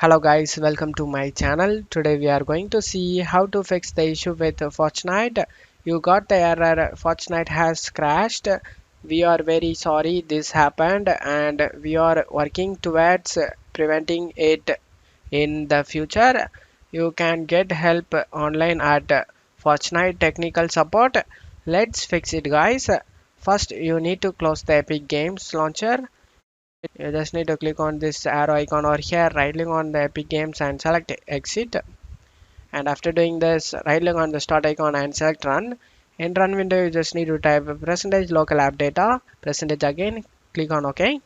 Hello guys, welcome to my channel. Today we are going to see how to fix the issue with Fortnite. You got the error Fortnite has crashed. We are very sorry this happened and we are working towards preventing it in the future. You can get help online at Fortnite technical support. Let's fix it guys. First you need to close the Epic Games launcher. You just need to click on this arrow icon over here, right click on the Epic Games and select exit. And after doing this, right click on the start icon and select run. In run window, you just need to type percentage local app data, percentage again, click on OK.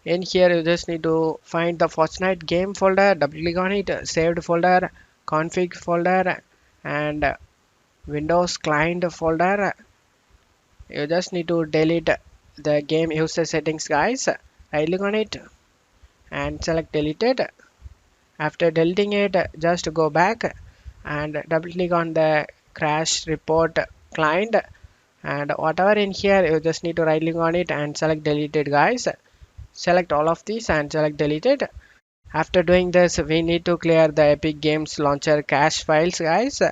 In here, you just need to find the Fortnite game folder, double click on it, saved folder, config folder, and Windows client folder. You just need to delete the game user settings, guys. Right click on it and select deleted. After deleting it, just go back and double click on the crash report client, and whatever in here you just need to right click on it and select deleted guys. Select all of these and select deleted. After doing this, we need to clear the Epic Games launcher cache files, guys.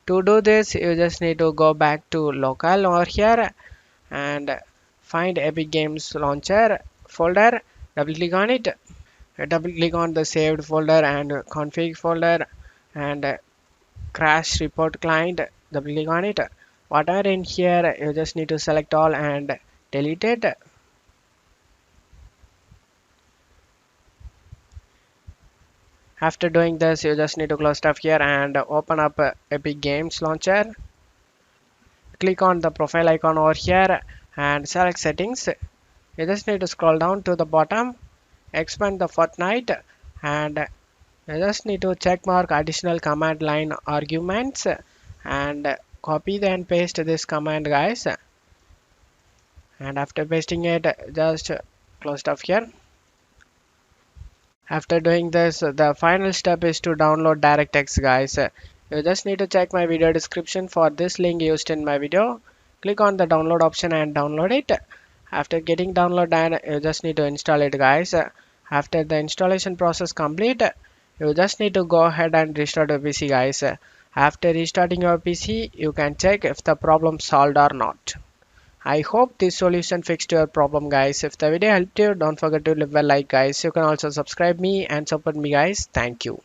To do this, you just need to go back to local over here and find Epic Games launcher folder, double click on it, double click on the saved folder and config folder, and crash report client, double click on it. Whatever in here you just need to select all and delete it. After doing this, you just need to close stuff here and open up Epic Games launcher. Click on the profile icon over here and select settings. You just need to scroll down to the bottom, expand the Fortnite, and you just need to check mark additional command line arguments and copy and paste this command, guys. And after pasting it, just close stuff here. After doing this, the final step is to download DirectX, guys. You just need to check my video description for this link used in my video. Click on the download option and download it. After getting downloaded, you just need to install it, guys. After the installation process complete, you just need to go ahead and restart your PC, guys. After restarting your PC, you can check if the problem solved or not. I hope this solution fixed your problem, guys. If the video helped you, don't forget to leave a like, guys. You can also subscribe me and support me, guys. Thank you.